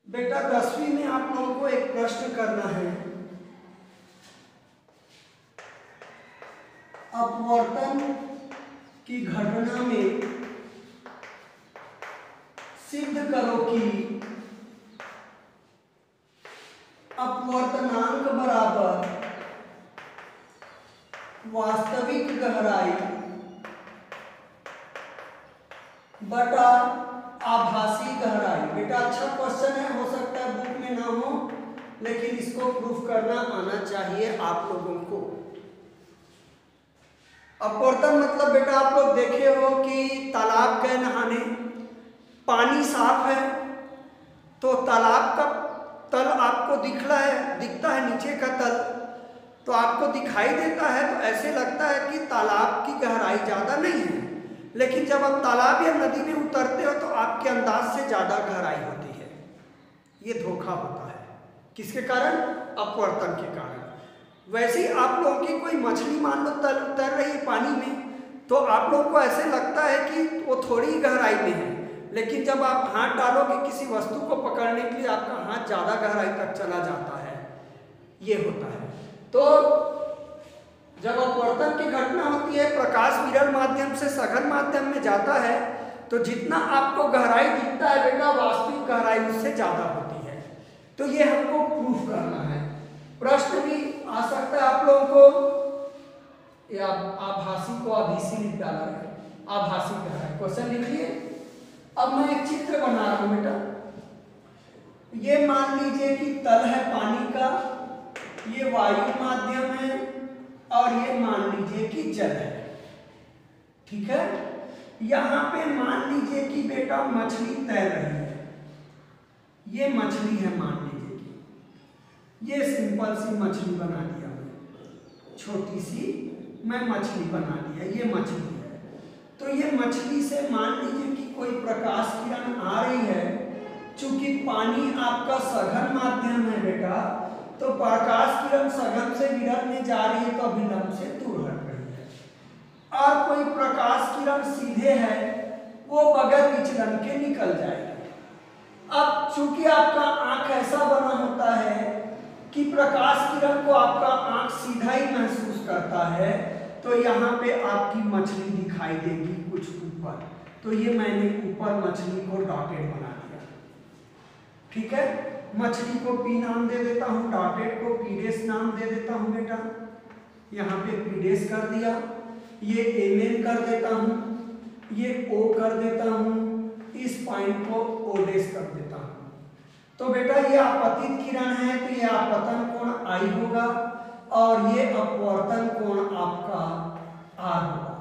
बेटा 10वीं में आप लोगों को एक प्रश्न करना है। अपवर्तन की घटना में सिद्ध करो कि अपवर्तनांक बराबर वास्तविक गहराई बटा आभासी गहराई। बेटा अच्छा क्वेश्चन है, हो सकता है बुक में ना हो, लेकिन इसको प्रूफ करना आना चाहिए आप लोगों को। अपवर्तन मतलब बेटा आप लोग देखे हो कि तालाब गए नहाने, पानी साफ है तो तालाब का तल आपको दिखता है नीचे का तल तो आपको दिखाई देता है, तो ऐसे लगता है कि तालाब की गहराई ज़्यादा नहीं है, लेकिन जब आप तालाब या नदी में उतरते हो तो आपके अंदाज से ज़्यादा गहराई होती है। ये धोखा होता है, किसके कारण? अपवर्तन के कारण। वैसे ही आप लोगों की कोई मछली मान लो उतर रही है पानी में, तो आप लोगों को ऐसे लगता है कि वो थोड़ी गहराई में है, लेकिन जब आप हाथ डालोगे किसी वस्तु को पकड़ने के लिए आपका हाथ ज़्यादा गहराई तक चला जाता है। ये होता है। तो जब अपवर्तन की घटना होती है, प्रकाश विरल माध्यम से सघन माध्यम में जाता है, तो जितना आपको गहराई दिखता है बेटा, वास्तविक गहराई उससे ज़्यादा होती है। तो ये हमको प्रूफ करना है। प्रश्न भी आ सकता है आप लोगों को, या आभासी को आभासी लिख डाला है, आभासी गहराई क्वेश्चन लिख लिए। अब मैं एक चित्र बना रहा हूं बेटा। ये मान लीजिए कि तल है पानी का, ये वायु माध्यम है, और ये मान लीजिए कि जल है। ठीक है, यहां पे मान लीजिए कि बेटा मछली तैर रही है। ये मछली है, मान लीजिए कि ये सिंपल सी मछली बना दिया मैं, छोटी सी मैं मछली बना दिया, ये मछली है। तो ये मछली से मान लीजिए कि कोई प्रकाश किरण आ रही है। चूंकि पानी आपका सघन माध्यम है बेटा, तो प्रकाश किरण सघन से विरल में जा रही है तो अभिलंब से दूर हट रही है। और कोई प्रकाश किरण सीधे है, वो बगैर विचलन के निकल जाएगी। अब चूंकि आपका आंख ऐसा बना होता है कि प्रकाश किरण को आपका आंख सीधा ही महसूस करता है, तो यहाँ पे आपकी मछली दिखाई देगी कुछ ऊपर। तो ये मैंने ऊपर मछली को डॉटेड बना दिया। ठीक है, मछली को पी नाम दे देता हूँ, डॉटेड को पीडेस नाम दे देता हूँ बेटा। यहाँ पे पीडेस कर दिया, ये एमएन कर देता हूँ, ये ओ कर देता हूँ, इस पॉइंट को ओडेस कर देता हूँ। तो बेटा ये आपतित किरण है, तो ये आपतन कोण आई होगा, और ये अपवर्तन कोण आपका आर होगा।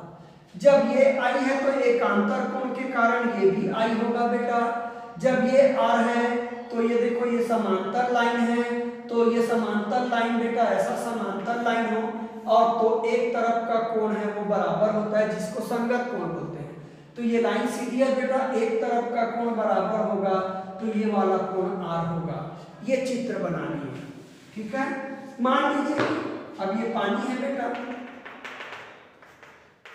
जब ये आई है तो एकांतर कोण के कारण ये भी आई होगा बेटा। जब ये आर है तो ये देखो ये समांतर लाइन है, तो ये समांतर लाइन बेटा ऐसा समांतर लाइन हो, और तो एक तरफ का कोण है वो बराबर होता है, जिसको संगत कोण बोलते हैं। तो ये लाइन सीधी है बेटा, एक तरफ का कोण बराबर होगा, तो ये वाला कोण आर होगा। ये चित्र बनानी है। ठीक है, मान लीजिए अब ये पानी है बेटा,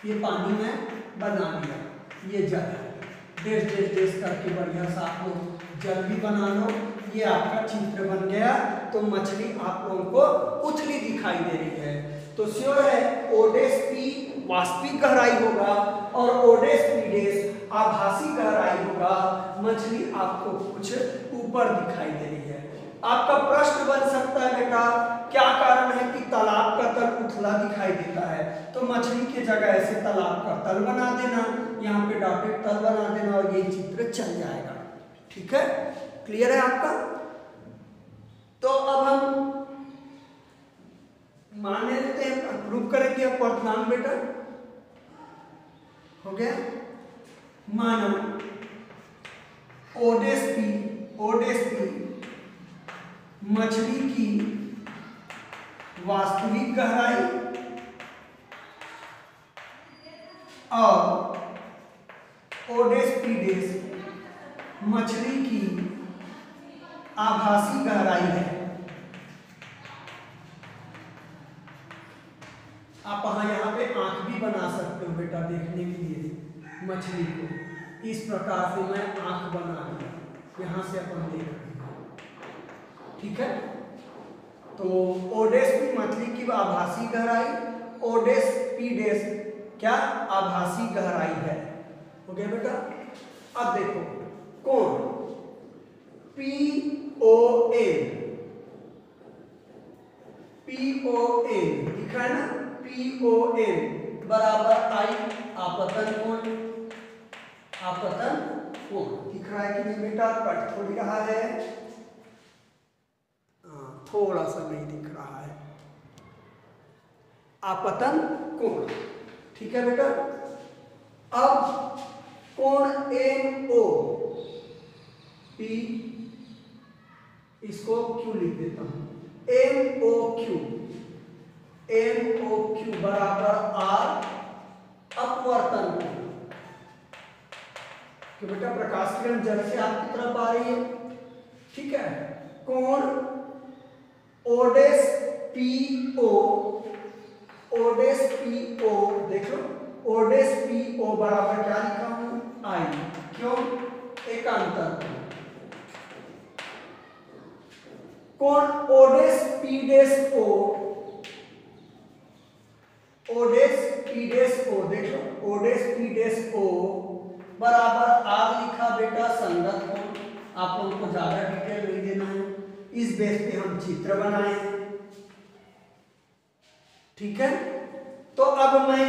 ये पानी मैं बना दिया, ये जल है। डेस डेस डेस करके बढ़िया सा आप लोग जल भी बना लो। ये आपका चित्र बन गया। तो मछली आप लोगों को उथली दिखाई दे रही है, तो श्योर है ओडेस पी वास्तविक गहराई होगा और ओडेस पीडेस आभासी गहराई होगा। मछली आपको कुछ ऊपर दिखाई दे रही है। आपका प्रश्न बन सकता है बेटा, क्या कारण है कि तालाब का तल उथला दिखाई देता है? तो मछली के जगह ऐसे तालाब का तल बना देना, यहाँ पे डॉटेड तल बना देना, और ये चित्र चल जाएगा। ठीक है, क्लियर है आपका? तो अब हम मान लेते हैं, प्रूव करेंगे अपवर्तनांक बेटा। हो गया, माना ओडेस पी मछली की वास्तविक गहराई और ओडेस पीडेस मछली की आभासी गहराई है। आप यहाँ पे आंख भी बना सकते हो बेटा देखने के लिए मछली को। इस प्रकार से मैं आंख बना दिया, यहाँ से अपन देख रहे हैं। ठीक है। तो ओ डैश पी मछली की आभासी गहराई, ओ डैश पी डैश क्या आभासी गहराई है। हो गया बेटा। अब देखो कोण P O N, P O N दिख रहा है ना, पी ओ एन बराबर आई आपतन कोण, आपतन कोण दिख रहा है कि नहीं बेटा, कट थोड़ी रहा है, थोड़ा सा नहीं दिख रहा है, आपतन कोण, ठीक है बेटा। अब कोण एन ओ पी, इसको क्यू लिख देता हूं, N O Q, N O Q बराबर आर अपवर्तन कोण, कि बेटा प्रकाश किरण जल से आपकी तरफ आ रही है, ठीक है। कोण O dash P O, O dash P O देख लो, ओ डैश पी ओ बराबर क्या लिखा हूं आई, क्यों एकांतर। कोण O dash P dash O, O dash P dash O देख लो, O dash P dash O बराबर आर लिखा बेटा संगत कोण, आप लोगों को ज्यादा डिटेल नहीं देना है, इस बेस पे हम चित्र बनाए, ठीक है। तो अब मैं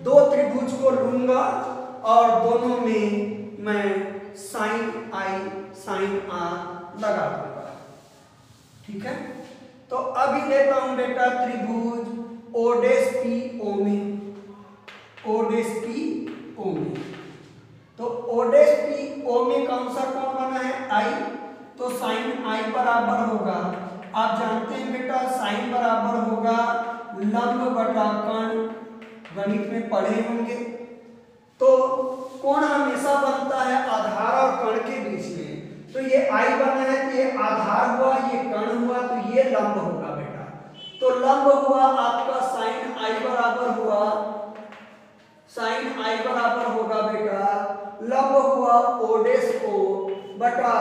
दो त्रिभुज को लूंगा और दोनों में मैं साइन आई साइन आर लगा दूंगा, ठीक है। तो अभी लेता हूं बेटा त्रिभुज ओ डैश पी ओ में, ओ डैश पी ओ में, तो ओ डैश पी ओ में कौन सा कोण बना है आई, तो साइन आई बराबर होगा, आप जानते हैं बेटा साइन बराबर होगा लंब बटा कर्ण, गणित में पढ़े होंगे। तो कोण हमेशा बनता है आधार और कर्ण के बीच में, तो ये आई बना है तो ये आधार हुआ, ये कर्ण हुआ, तो ये लंब होगा बेटा। तो लंब हुआ आपका साइन आई बराबर हुआ, साइन आई बराबर होगा बेटा लंब हुआ ओ डैश ओ बटा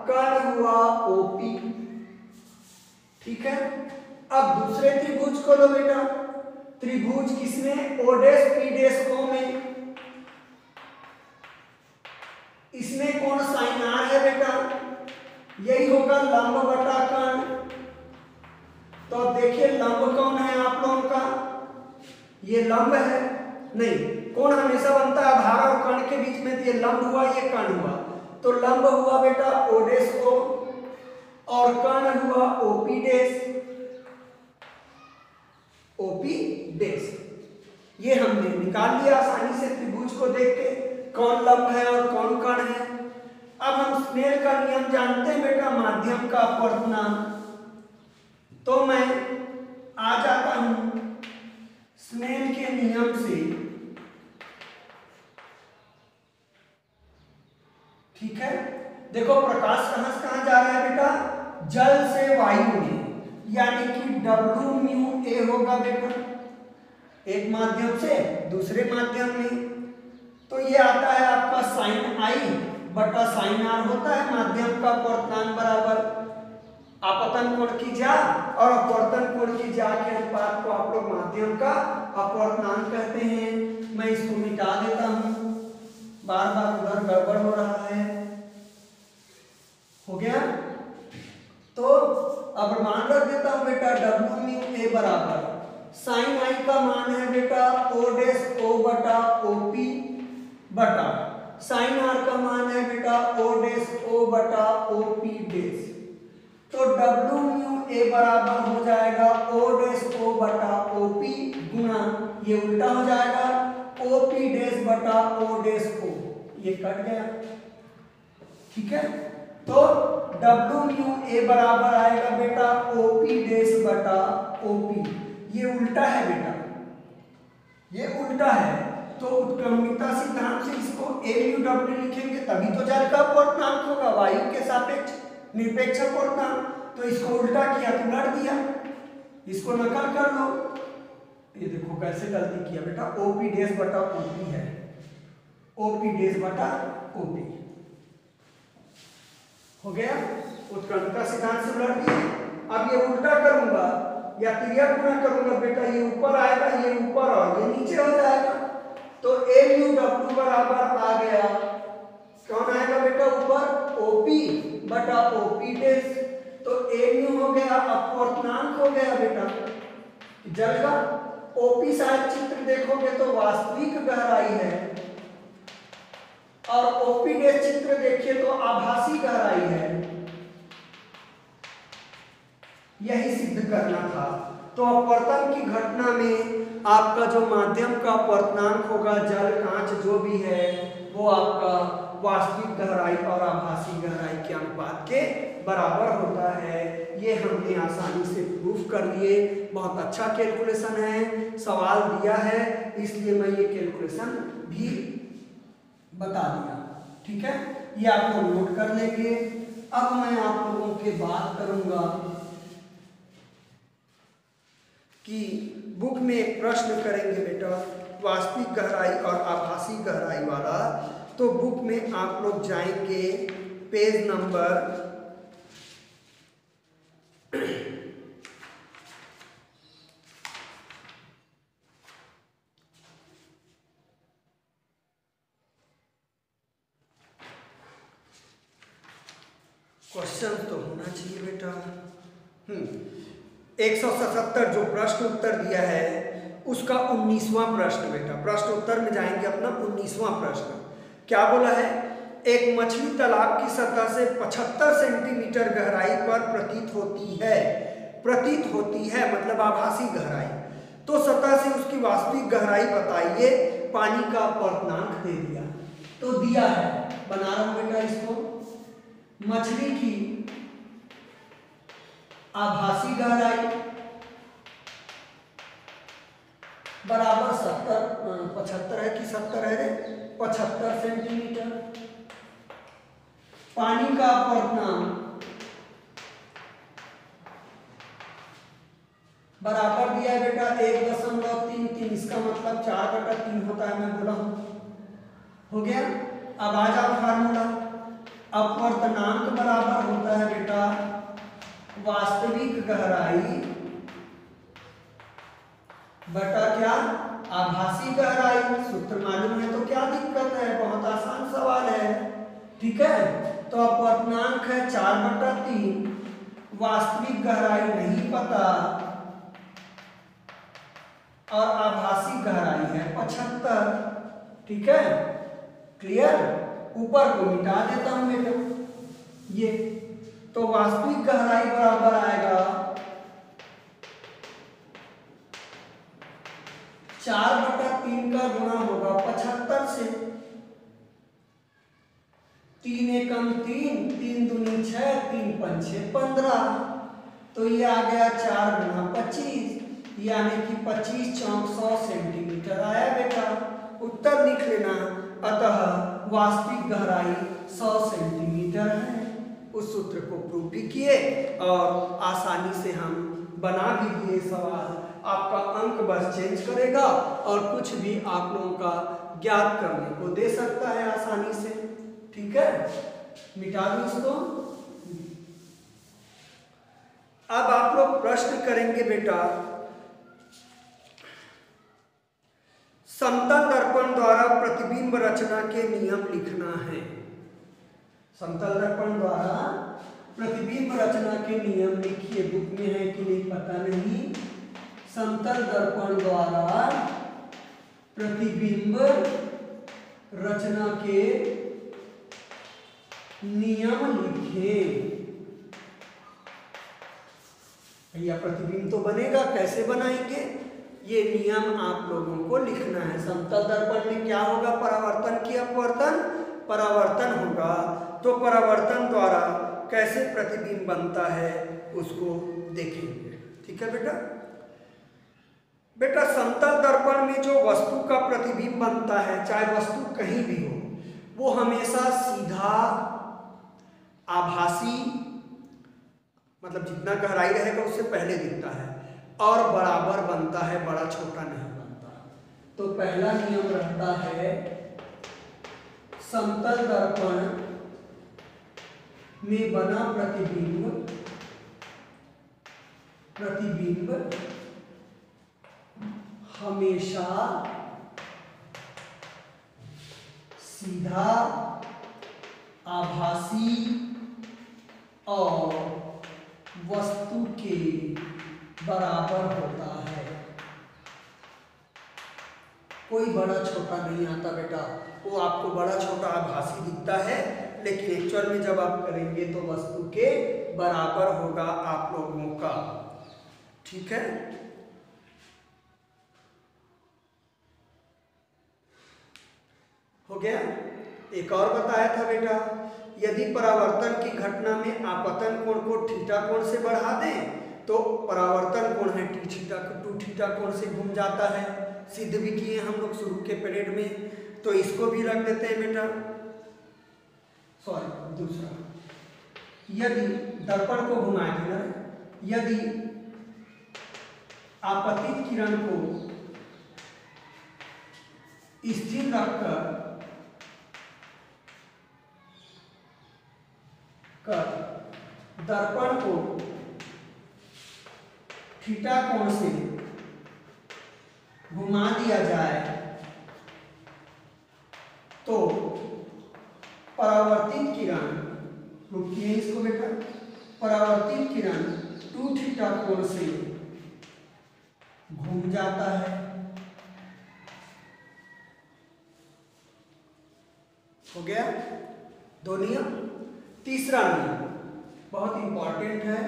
कर्ण हुआ ओपी, ठीक है। अब दूसरे त्रिभुज को लो बेटा, त्रिभुज किसमें O dash P dash O में, इसमें कौन साइन आर है बेटा, यही होगा लंब बटा कर्ण। तो देखिए लंब कौन है आप लोगों का, ये लंब है, नहीं कोण हमेशा बनता है आधार और कर्ण के बीच में, तो ये लंब हुआ ये कर्ण हुआ, तो लंब हुआ बेटा ओ डैश ओ और कर्ण हुआ ओपी डैश, ओपी डैश। ये हमने निकाल लिया आसानी से त्रिभुज को देख के कौन लंब है और कौन कर्ण है। अब हम स्नेल का नियम जानते हैं बेटा, माध्यम का अपवर्तनांक, तो मैं आ जाता हूं स्नेल के नियम से, ठीक है। देखो प्रकाश कहां से कहां जा रहा है बेटा, जल से वायु में, यानी कि W म्यू ए होगा बेटा, एक माध्यम से दूसरे माध्यम में, तो ये आता है आपका साइन आई बटा साइन आर होता है माध्यम का अपवर्तनांक बराबर आपतन कोण की जा और अपवर्तन कोण की जा के अनुपात को आप लोग माध्यम का अपवर्तनांक कहते हैं। मैं इसको मिटा देता हूं, बार बार उधर गड़बड़ हो रहा है, हो गया। तो अब मान रख देता हूं बेटा W म्यू ए बराबर साइन आई का मान है बेटा ओ डैश ओ बटा ओपी बटा साइन आर का मान है बेटा ओ डैश ओ बटा ओपी डैश। तो W म्यू ए बराबर हो जाएगा ओ डैश ओ बटा ओपी गुणा, ये उल्टा हो जाएगा ओपी डैश बटा ओ डैश ओ, ये कट गया, ठीक है। तो W म्यू ए बराबर आएगा बेटा ओपी डैश बटा ओपी, ये उल्टा है बेटा, ये उल्टा है, तो उत्क्रमणिकता सिद्धांत से इसको ए म्यू डब्ल्यू लिखेंगे तभी तो जल का अपवर्तनांक होगा, वायु के सापेक्ष निरपेक्ष अपवर्तनांक। तो इसको उल्टा किया तो उलट दिया, इसको नकल कर लो, ये देखो कैसे गलती किया बेटा, ओपी डैश बटा ओपी है, ओपी डैश बटा ओपी हो गया। उत्क्रमणिका सिद्धांत से उलट दिए। अब ये उल्टा करूंगा या क्रिया गुणा करूंगा बेटा, ये ऊपर आएगा, ये ऊपर और ये नीचे हो जाएगा। तो MU बराबर आ गया, कौन आएगा बेटा ऊपर, OP बटा OP डैश। तो MU हो गया अपवर्तनांक हो गया बेटा जल का। OP शायद चित्र देखोगे तो वास्तविक गहराई है और OP डैश चित्र देखिए तो आभासी गहराई है। यही सिद्ध करना था। तो अपवर्तन की घटना में आपका जो माध्यम का अपवर्तनांक होगा, जल कांच जो भी है, वो आपका वास्तविक गहराई और आभासी गहराई के अनुपात के बराबर होता है। ये हमने आसानी से प्रूफ कर लिए। बहुत अच्छा कैलकुलेशन है, सवाल दिया है इसलिए मैं ये कैलकुलेशन भी बता दिया। ठीक है, ये आप लोग नोट कर लेंगे। अब मैं आप लोगों के बात करूंगा कि बुक में एक प्रश्न करेंगे बेटा वास्तविक गहराई और आभासी गहराई वाला। तो बुक में आप लोग जाएंगे पेज नंबर क्वेश्चन तो होना चाहिए बेटा 177 जो प्रश्न उत्तर दिया है उसका 19वां प्रश्न बेटा। प्रश्न उत्तर में जाएंगे अपना 19वां प्रश्न। क्या बोला है, एक मछली तालाब की सतह से 75 सेंटीमीटर गहराई पर प्रतीत होती है मतलब आभासी गहराई। तो सतह से उसकी वास्तविक गहराई बताइए, पानी का अपवर्तनांक दे दिया। तो दिया है, बना रहा हूं बेटा इसको, मछली की आभासी गहराई बराबर 75 है कि 70 है रे, 75 सेंटीमीटर। पानी का अपवर्तनांक बराबर दिया है बेटा 1.33, इसका मतलब 4/3 होता है, मैं बोला हूं, हो गया। अब आ जाओ फार्मूला, अपवर्तनांक बराबर होता है बेटा वास्तविक गहराई बटा क्या, आभासी गहराई। सूत्र मालूम है तो क्या दिक्कत है, बहुत आसान सवाल है। ठीक है, तो अपवर्तनांक है 4/3, वास्तविक गहराई नहीं पता और आभासी गहराई है 75। ठीक है, क्लियर। ऊपर को मिटा देता हूं बेटा ये, तो वास्तविक गहराई बराबर आएगा 4/3 का गुणा होगा 75 से, 3 एकम 3, 3 दूनी 6, 3 पंचे 15। तो ये आ गया 4 गुना 25, यानी कि 25 चौक 100 सेंटीमीटर आया बेटा। उत्तर लिख लेना। अतः वास्तविक गहराई 100 सेंटीमीटर है। उस सूत्र को प्रूव भी किए और आसानी से हम बना भी दिए सवाल। आपका अंक बस चेंज करेगा और कुछ भी आप लोगों का ज्ञात करने को दे सकता है आसानी से। ठीक है, मिटा दो इसको। अब आप लोग प्रश्न करेंगे बेटा, समतल दर्पण द्वारा प्रतिबिंब रचना के नियम लिखना है। समतल दर्पण द्वारा प्रतिबिंब रचना के नियम लिखिए। बुक में है कि नहीं पता नहीं। समतल दर्पण द्वारा प्रतिबिंब रचना के नियम लिखे। भैया प्रतिबिंब तो बनेगा, कैसे बनाएंगे, ये नियम आप लोगों को लिखना है। समतल दर्पण में क्या होगा, परावर्तन की अपवर्तन, परावर्तन होगा। तो परावर्तन द्वारा कैसे प्रतिबिंब बनता है उसको देखेंगे। ठीक है बेटा। बेटा समतल दर्पण में जो वस्तु का प्रतिबिंब बनता है, चाहे वस्तु कहीं भी हो, वो हमेशा सीधा आभासी, मतलब जितना गहराई रहेगा उससे पहले दिखता है और बराबर बनता है, बड़ा छोटा नहीं बनता। तो पहला नियम रहता है समतल दर्पण में बना प्रतिबिंब हमेशा सीधा, आभासी और वस्तु के बराबर होता है। कोई बड़ा छोटा नहीं आता बेटा, वो आपको बड़ा छोटा आभासी दिखता है, लेकिन एक्चुअल में जब आप करेंगे तो वस्तु के बराबर होगा आप लोगों का। ठीक है, हो गया। एक और बताया था बेटा, यदि परावर्तन की घटना में आपतन कोण को थीटा कोण से बढ़ा दें तो परावर्तन कोण है टी थीटा 2 थीटा कोण से घूम जाता है। सिद्ध भी किए हम लोग शुरू के पीरियड में, तो इसको भी रख देते हैं बेटा। सॉरी, दूसरा, यदि दर्पण को घुमाए थे ना, यदि आपतित किरण को स्थिर रखकर दर्पण को थीटा कोण से घुमा दिया जाए तो परावर्तित किरण, रुकिए इसको बेटा, परावर्तित किरण 2 थीटा कोण से घूम जाता है। हो गया 2 नियम। तीसरा नियम बहुत इंपॉर्टेंट है,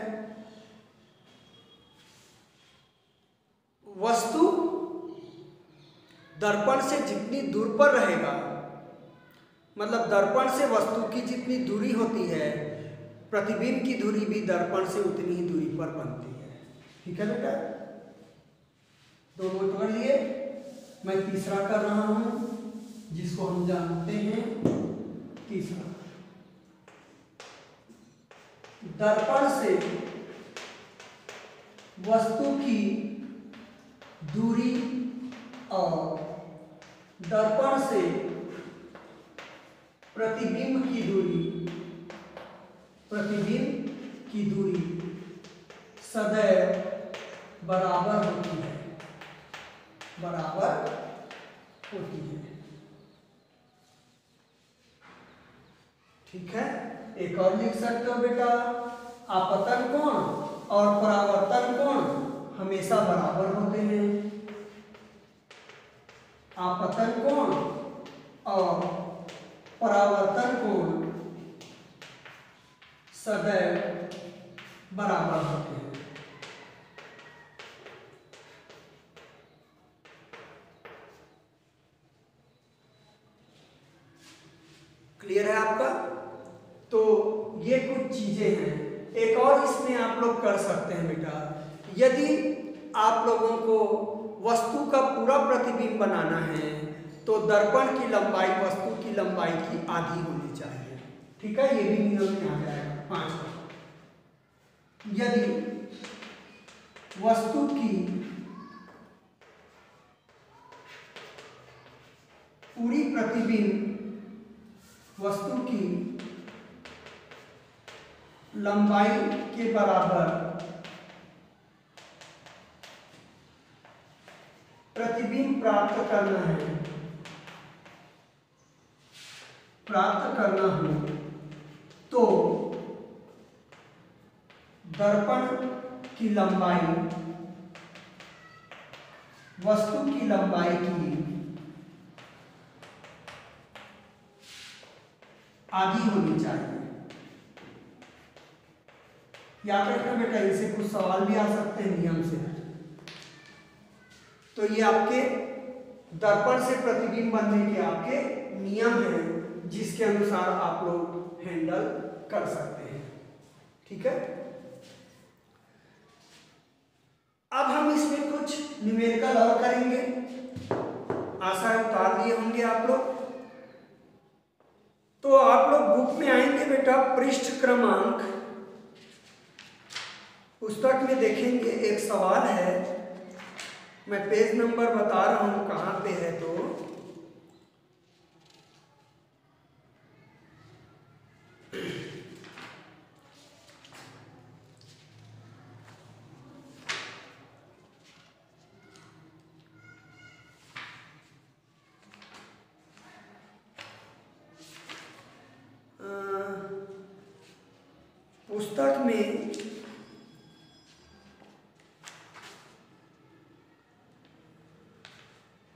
वस्तु दर्पण से जितनी दूर पर रहेगा, मतलब दर्पण से वस्तु की जितनी दूरी होती है, प्रतिबिंब की दूरी भी दर्पण से उतनी ही दूरी पर बनती है। ठीक है बेटा, दोनों पकड़ लिए। मैं तीसरा कर रहा हूं जिसको हम जानते हैं तीसरा, दर्पण से वस्तु की दूरी और दर्पण से प्रतिबिंब की दूरी सदैव बराबर होती है, ठीक है। एक और लिख सकते हो बेटा, आपतन कोण और परावर्तन कोण हमेशा बराबर होते हैं। आपतन कोण और परावर्तन कोण सदैव बराबर होते हैं। क्लियर है आपका? तो ये कुछ चीजें हैं। एक और इसमें आप लोग कर सकते हैं बेटा, यदि आप लोगों को वस्तु का पूरा प्रतिबिंब बनाना है तो दर्पण की लंबाई वस्तु की लंबाई की आधी होनी चाहिए। ठीक है, ये भी नियम में आ जाएगा 5। यदि वस्तु की पूरी प्रतिबिंब वस्तु की लंबाई के बराबर प्रतिबिंब प्राप्त करना हो तो दर्पण की लंबाई वस्तु की लंबाई की आधी होनी चाहिए। याद रखना बेटा, इनसे कुछ सवाल भी आ सकते हैं नियम से। तो ये आपके दर्पण से प्रतिबिंब बनने के आपके नियम हैं जिसके अनुसार आप लोग हैंडल कर सकते हैं। ठीक है, अब हम इसमें कुछ न्यूमेरिकल और करेंगे। आशा है उतार लिए होंगे आप लोग। तो आप लोग बुक में आएंगे बेटा, पृष्ठ क्रमांक, पुस्तक में देखेंगे एक सवाल है, मैं पेज नंबर बता रहा हूं कहां पे है। तो पुस्तक में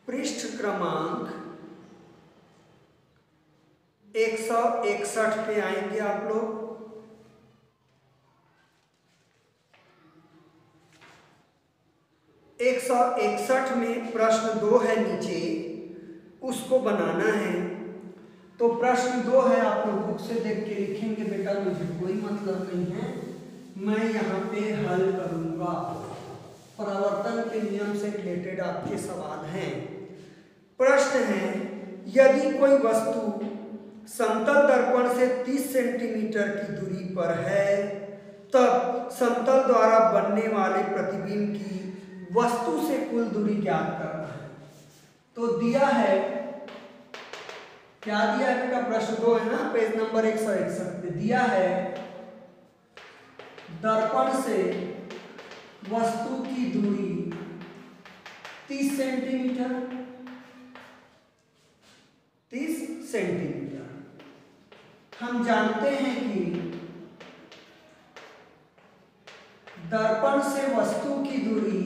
पृष्ठ क्रमांक 161 पे आएंगे आप लोग। 161 में प्रश्न 2 है नीचे, उसको बनाना है। तो प्रश्न 2 है, आप लोग बुक से देख के लिखेंगे बेटा, मुझे कोई मतलब नहीं है, मैं यहाँ पे हल करूँगा। परावर्तन के नियम से रिलेटेड आपके सवाल हैं। प्रश्न है, यदि कोई वस्तु समतल दर्पण से 30 सेंटीमीटर की दूरी पर है, तब समतल द्वारा बनने वाले प्रतिबिंब की वस्तु से कुल दूरी ज्ञात करना है। तो दिया है, क्या दिया है बेटा, प्रश्न 2 है ना, पेज नंबर 161 पे दिया है, दर्पण से वस्तु की दूरी 30 सेंटीमीटर, 30 सेंटीमीटर। हम जानते हैं कि दर्पण से वस्तु की दूरी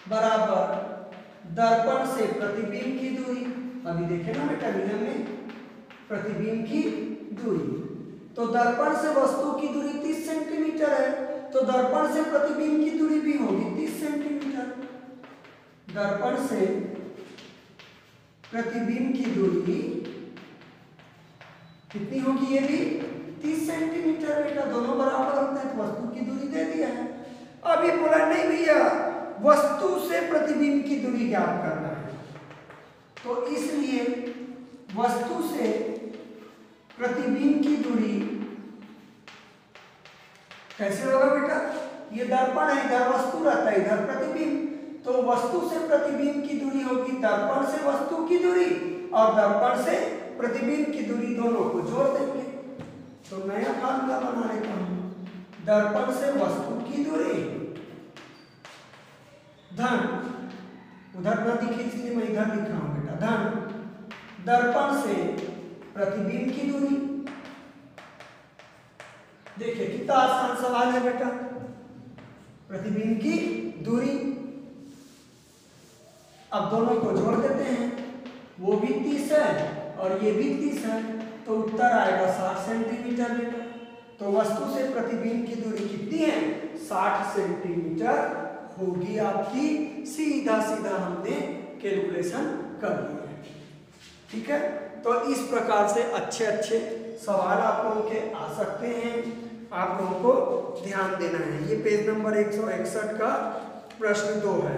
बराबर दर्पण से प्रतिबिंब की दूरी। अभी देखे ना बेटा नियम में, प्रतिबिंब की दूरी। तो दर्पण से वस्तु की दूरी 30 सेंटीमीटर है, तो दर्पण से प्रतिबिंब की दूरी भी होगी 30 सेंटीमीटर। दर्पण से प्रतिबिंब की दूरी कितनी होगी, ये भी 30 सेंटीमीटर बेटा, दोनों बराबर होते हैं, तो वस्तु की दूरी दे दिया है। अभी बोला नहीं भैया, वस्तु से प्रतिबिंब की दूरी ज्ञात करना है, तो इसलिए वस्तु से प्रतिबिंब की दूरी कैसे होगा बेटा, ये दर्पण है, इधर वस्तु रहता है, इधर प्रतिबिंब, तो वस्तु से प्रतिबिंब की दूरी होगी दर्पण से वस्तु की दूरी, और दर्पण से प्रतिबिंब की दूरी दोनों को जोड़ देंगे। तो नया फार्मूला बना लेता हूं, दर्पण से वस्तु की दूरी धन, उधर न दिखी इसलिए मैं इधर लिख रहा हूं बेटा, धन दर्पण से प्रतिबिंब की दूरी। देखिए कितना आसान सवाल है बेटा, प्रतिबिंब की दूरी, अब दोनों को जोड़ देते हैं, वो भी 30 है और ये भी 30 है, तो उत्तर आएगा 60 सेंटीमीटर बेटा। तो वस्तु से प्रतिबिंब की दूरी कितनी है, 60 सेंटीमीटर होगी आपकी। सीधा सीधा हमने कैलकुलेशन कर लिया है, ठीक है। तो इस प्रकार से अच्छे अच्छे सवाल आप लोगों के आ सकते हैं, आप लोगों को ध्यान देना है। ये पेज नंबर 161 का प्रश्न 2 है,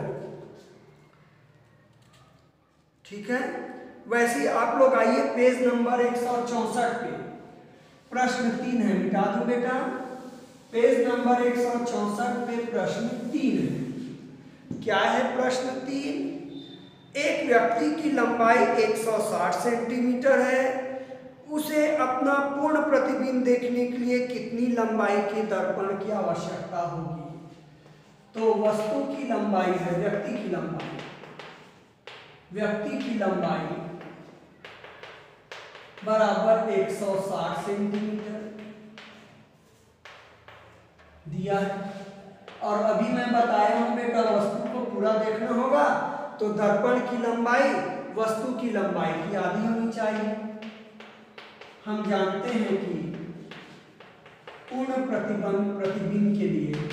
ठीक है। वैसे आप लोग आइए पेज नंबर 164 पे, प्रश्न 3 है, मिटा दूं बेटा, पेज नंबर 164 पे प्रश्न 3 है। क्या है प्रश्न 3, एक व्यक्ति की लंबाई 160 सेंटीमीटर है, उसे अपना पूर्ण प्रतिबिंब देखने के लिए कितनी लंबाई के दर्पण की आवश्यकता होगी। तो वस्तु की लंबाई है, व्यक्ति की लंबाई, व्यक्ति की लंबाई बराबर 160 सेंटीमीटर दिया है, और अभी मैं बताया हूं बेटा वस्तु को पूरा देखना होगा, तो दर्पण की लंबाई वस्तु की लंबाई की आधी होनी चाहिए। हम जानते हैं कि पूर्ण प्रतिबिंब के लिए,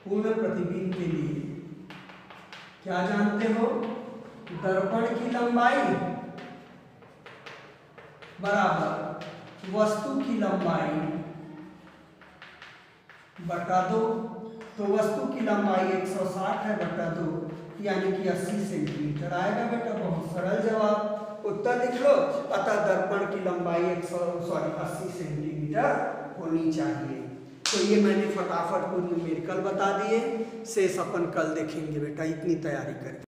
पूर्ण प्रतिबिंब के लिए क्या जानते हो, दर्पण की लंबाई बराबर वस्तु की लंबाई बटा 2। तो वस्तु की लंबाई 160 है बटा 2, यानी कि 80 सेंटीमीटर आएगा बेटा। बहुत सरल जवाब, उत्तर लिख लो। अतः दर्पण की लंबाई 80 सेंटीमीटर होनी चाहिए। तो ये मैंने फटाफट को न्यूमेरिकल बता दिए, शेष अपन कल देखेंगे बेटा, इतनी तैयारी करें।